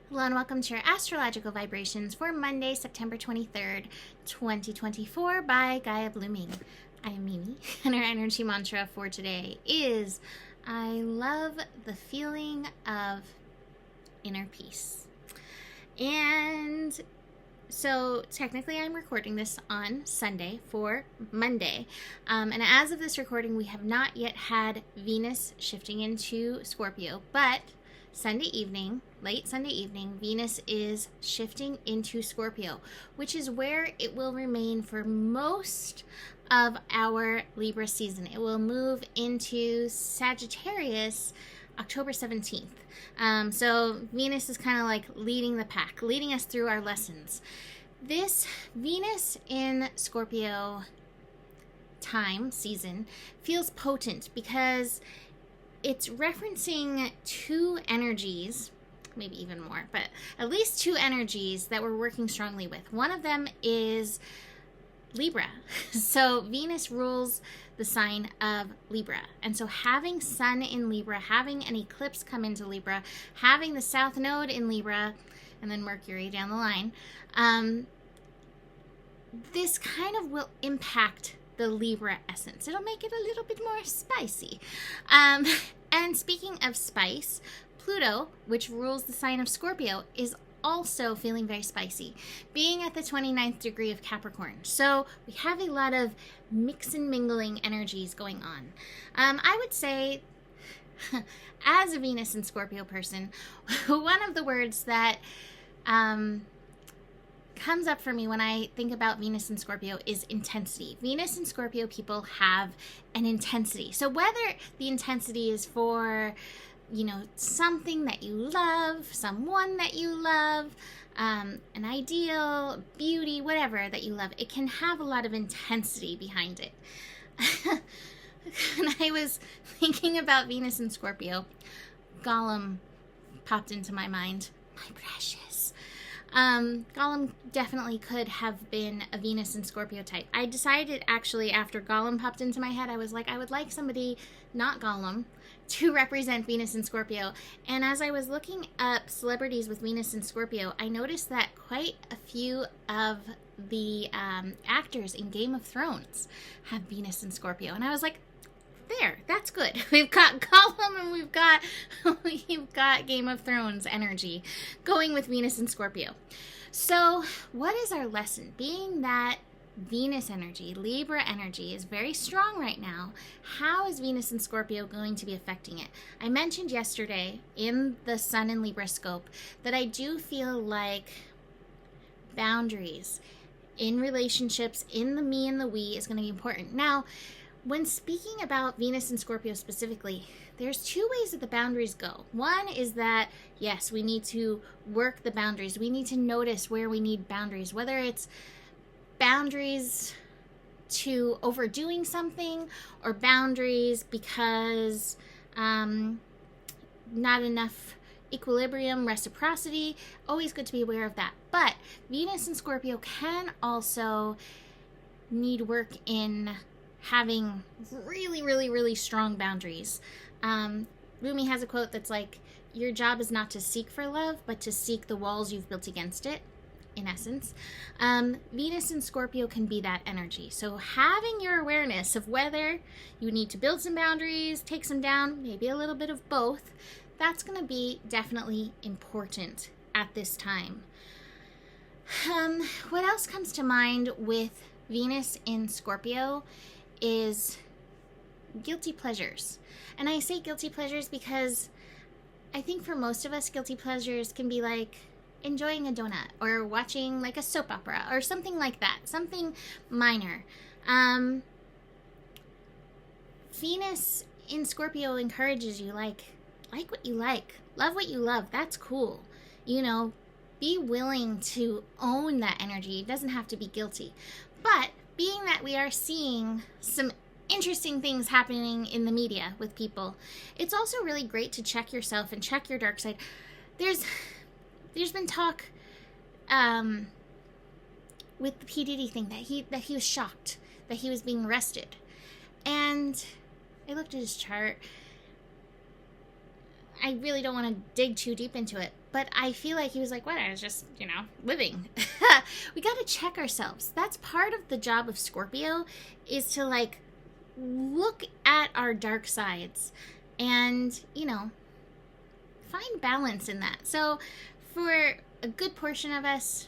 Hello and welcome to your astrological vibrations for Monday, September 23rd, 2024 by Gaia Blooming. I am Mimi, and our energy mantra for today is, I love the feeling of inner peace. And so technically I'm recording this on Sunday for Monday. And as of this recording, we have not yet had Venus shifting into Scorpio, but late Sunday evening, Venus is shifting into Scorpio, which is where it will remain for most of our Libra season. It will move into Sagittarius October 17th. So Venus is kind of like leading the pack, leading us through our lessons. This Venus in Scorpio season feels potent because it's referencing two energies, maybe even more, but at least two energies that we're working strongly with. One of them is Libra. So Venus rules the sign of Libra. And so having Sun in Libra, having an eclipse come into Libra, having the South Node in Libra, and then Mercury down the line, this kind of will impact the Libra essence. It'll make it a little bit more spicy. And speaking of spice, Pluto, which rules the sign of Scorpio, is also feeling very spicy, being at the 29th degree of Capricorn. So we have a lot of mix and mingling energies going on. I would say, as a Venus and Scorpio person, one of the words that comes up for me when I think about Venus and Scorpio is intensity. Venus and Scorpio people have an intensity. So whether the intensity is for, something that you love, someone that you love, an ideal, beauty, whatever that you love, it can have a lot of intensity behind it. When I was thinking about Venus and Scorpio, Gollum popped into my mind. My precious. Gollum definitely could have been a Venus and Scorpio type. I decided actually after Gollum popped into my head, I was like, I would like somebody not Gollum to represent Venus and Scorpio. And as I was looking up celebrities with Venus and Scorpio, I noticed that quite a few of the actors in Game of Thrones have Venus and Scorpio. And I was like, there, that's good. We've got Gollum and we've got Game of Thrones energy going with Venus and Scorpio. So what is our lesson? Being that Venus energy, Libra energy is very strong right now, how is Venus and Scorpio going to be affecting it? I mentioned yesterday in the Sun and Libra scope that I do feel like boundaries in relationships, in the me and the we, is going to be important. Now, when speaking about Venus and Scorpio specifically, there's two ways that the boundaries go. One is that, yes, we need to work the boundaries. We need to notice where we need boundaries, whether it's boundaries to overdoing something or boundaries because not enough equilibrium, reciprocity. Always good to be aware of that. But Venus and Scorpio can also need work in having really, really, really strong boundaries. Rumi has a quote that's like, your job is not to seek for love, but to seek the walls you've built against it, in essence. Venus and Scorpio can be that energy. So having your awareness of whether you need to build some boundaries, take some down, maybe a little bit of both, that's going to be definitely important at this time. What else comes to mind with Venus in Scorpio is guilty pleasures. And I say guilty pleasures because I think for most of us, guilty pleasures can be like enjoying a donut or watching like a soap opera or something like that, something minor. Venus in Scorpio encourages you, like what you like, love what you love. That's cool. Be willing to own that energy. It doesn't have to be guilty. But being that we are seeing some interesting things happening in the media with people, it's also really great to check yourself and check your dark side. There's been talk with the P. Diddy thing that he was shocked that he was being arrested. And I looked at his chart. I really don't want to dig too deep into it, But I feel like he was like, what? I was just, living. We got to check ourselves. That's part of the job of Scorpio, is to like look at our dark sides and, find balance in that. So for a good portion of us,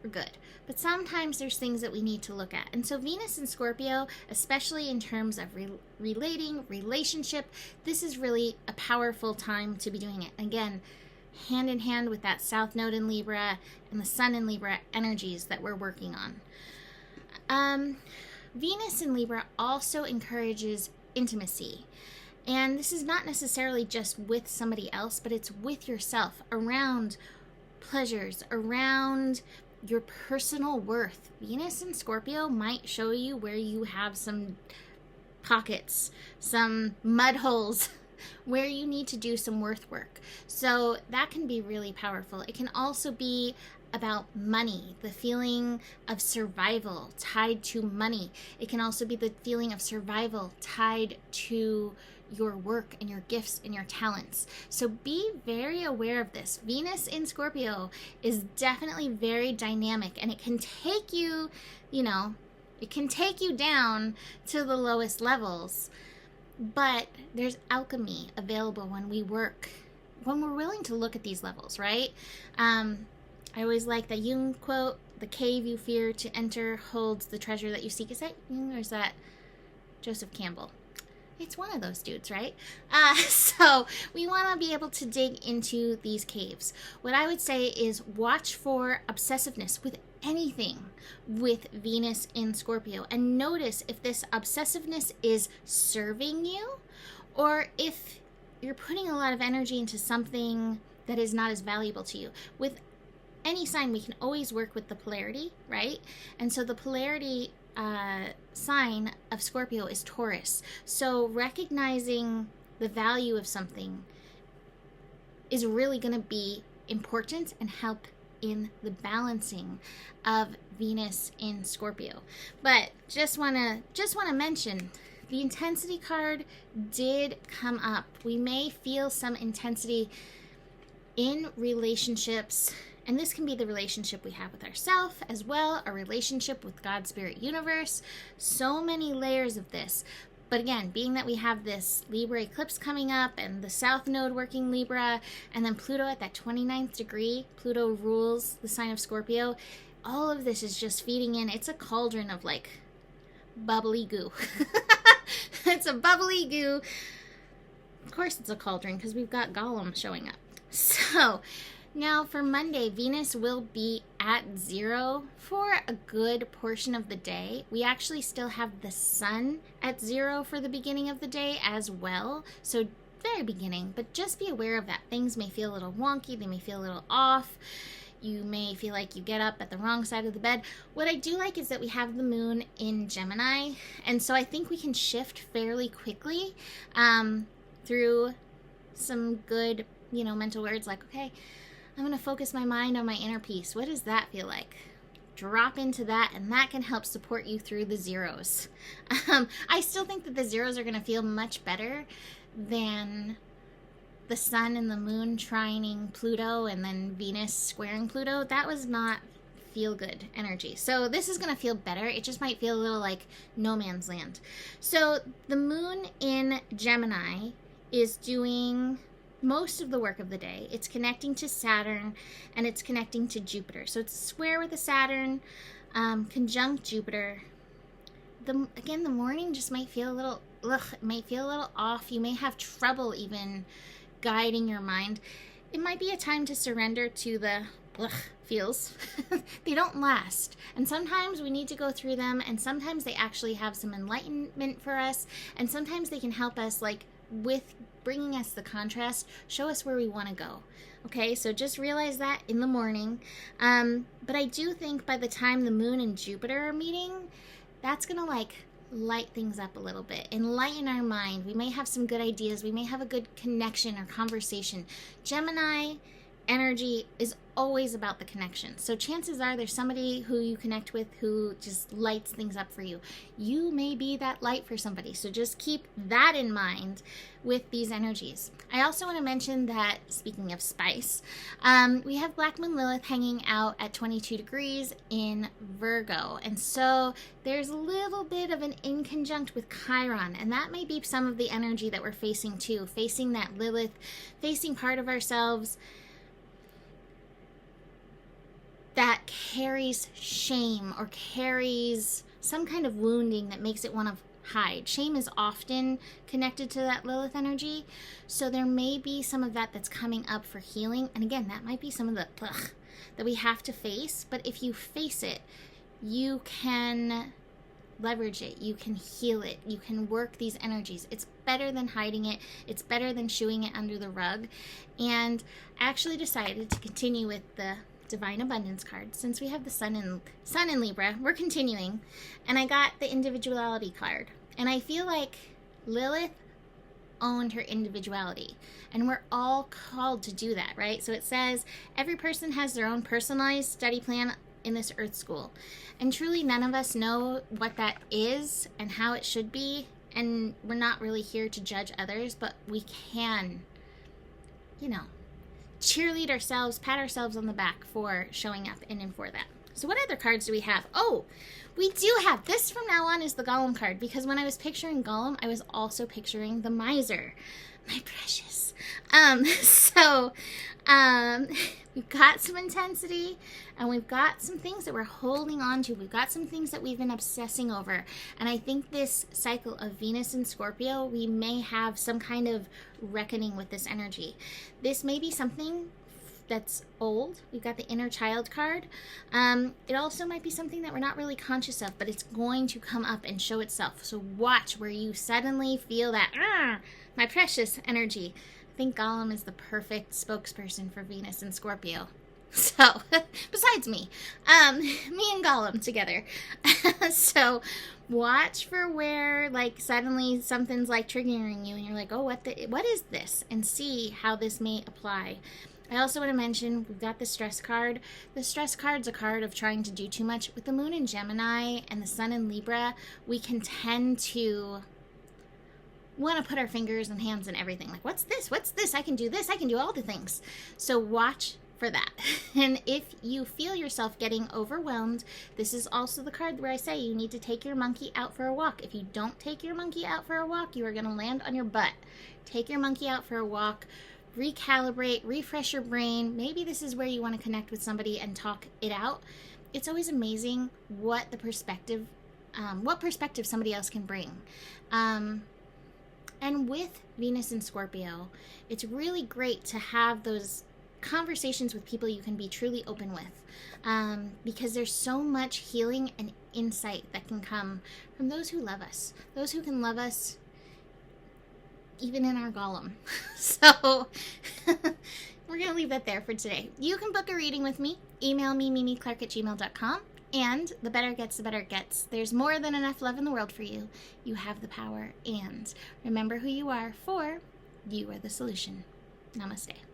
we're good. But sometimes there's things that we need to look at. And so Venus in Scorpio, especially in terms of relationship, this is really a powerful time to be doing it. Again, hand in hand with that South Node in Libra and the Sun in Libra energies that we're working on. Venus in Libra also encourages intimacy. And this is not necessarily just with somebody else, but it's with yourself, around pleasures, around your personal worth. Venus in Scorpio might show you where you have some pockets, some mud holes, where you need to do some worth work. So that can be really powerful. It can also be about money, the feeling of survival tied to money. It can also be the feeling of survival tied to your work and your gifts and your talents. So be very aware of this. Venus in Scorpio is definitely very dynamic, and it can take you, it can take you down to the lowest levels. But there's alchemy available when we're willing to look at these levels, right? I always like the Jung quote, "The cave you fear to enter holds the treasure that you seek." Is that Jung or is that Joseph Campbell? It's one of those dudes, right? So we want to be able to dig into these caves. What I would say is watch for obsessiveness with anything with Venus in Scorpio, and notice if this obsessiveness is serving you or if you're putting a lot of energy into something that is not as valuable to you. With any sign, we can always work with the polarity, right? And so the polarity sign of Scorpio is Taurus. So recognizing the value of something is really going to be important and help in the balancing of Venus in Scorpio. But just want to mention, the intensity card did come up. We may feel some intensity in relationships, and this can be the relationship we have with ourselves as well, a relationship with God, Spirit, Universe. So many layers of this. But again, being that we have this Libra eclipse coming up and the South Node working Libra, and then Pluto at that 29th degree, Pluto rules the sign of Scorpio, all of this is just feeding in. It's a cauldron of like bubbly goo. It's a bubbly goo. Of course it's a cauldron because we've got Gollum showing up. So now for Monday, Venus will be at 0 for a good portion of the day. We actually still have the Sun at 0 for the beginning of the day as well. So very beginning, but just be aware of that. Things may feel a little wonky. They may feel a little off. You may feel like you get up at the wrong side of the bed. What I do like is that we have the moon in Gemini. And so I think we can shift fairly quickly through some good, mental words like, okay, I'm going to focus my mind on my inner peace. What does that feel like? Drop into that, and that can help support you through the zeros. I still think that the zeros are going to feel much better than the Sun and the Moon trining Pluto and then Venus squaring Pluto. That was not feel-good energy. So this is going to feel better. It just might feel a little like no man's land. So the Moon in Gemini is doing most of the work of the day. It's connecting to Saturn and it's connecting to Jupiter. So it's square with the Saturn, conjunct Jupiter. The morning just might feel a little, it might feel a little off. You may have trouble even guiding your mind. It might be a time to surrender to the feels. They don't last. And sometimes we need to go through them, and sometimes they actually have some enlightenment for us, and sometimes they can help us with bringing us the contrast, show us where we want to go. Okay, so just realize that in the morning. But I do think by the time the Moon and Jupiter are meeting, that's going to light things up a little bit, enlighten our mind. We may have some good ideas. We may have a good connection or conversation. Gemini energy is always about the connection. So chances are there's somebody who you connect with who just lights things up for you. You may be that light for somebody. So just keep that in mind with these energies. I also want to mention that, speaking of spice, we have Black Moon Lilith hanging out at 22 degrees in Virgo. And so there's a little bit of an inconjunct with Chiron. And that may be some of the energy that we're facing too. Facing that Lilith, facing part of ourselves that carries shame or carries some kind of wounding that makes it want to hide. Shame is often connected to that Lilith energy. So there may be some of that that's coming up for healing. And again, that might be some of the that we have to face. But if you face it, you can leverage it. You can heal it. You can work these energies. It's better than hiding it. It's better than shooing it under the rug. And I actually decided to continue with the Divine Abundance card. Since we have the Sun in Libra, we're continuing. And I got the Individuality card. And I feel like Lilith owned her individuality. And we're all called to do that, right? So it says every person has their own personalized study plan in this Earth School. And truly none of us know what that is and how it should be. And we're not really here to judge others, but we can, cheerlead ourselves, pat ourselves on the back for showing up in and for that. So what other cards do we have? Oh, we do have, this from now on is the Golem card, because when I was picturing Golem, I was also picturing the Miser, my precious. We've got some intensity, and we've got some things that we're holding on to. We've got some things that we've been obsessing over. And I think this cycle of Venus and Scorpio, we may have some kind of reckoning with this energy. This may be something that's old. We've got the Inner Child card. It also might be something that we're not really conscious of, but it's going to come up and show itself. So watch where you suddenly feel that, my precious energy. I think Golem is the perfect spokesperson for Venus and Scorpio. So, besides me and Golem together. So, watch for where, suddenly something's, triggering you, and you're like, oh, what is this? And see how this may apply. I also want to mention, we've got the Stress card. The Stress card's a card of trying to do too much. With the Moon in Gemini and the Sun in Libra, we can tend to want to put our fingers and hands in everything. Like, what's this? What's this? I can do this. I can do all the things. So watch for that. And if you feel yourself getting overwhelmed, this is also the card where I say you need to take your monkey out for a walk. If you don't take your monkey out for a walk, you are going to land on your butt. Take your monkey out for a walk, recalibrate, refresh your brain. Maybe this is where you want to connect with somebody and talk it out. It's always amazing what perspective somebody else can bring. And with Venus and Scorpio, it's really great to have those conversations with people you can be truly open with, because there's so much healing and insight that can come from those who love us, those who can love us even in our Golem. So we're going to leave that there for today. You can book a reading with me. Email me, mimiclark@gmail.com. And the better it gets, the better it gets. There's more than enough love in the world for you. You have the power. And remember who you are, for you are the solution. Namaste.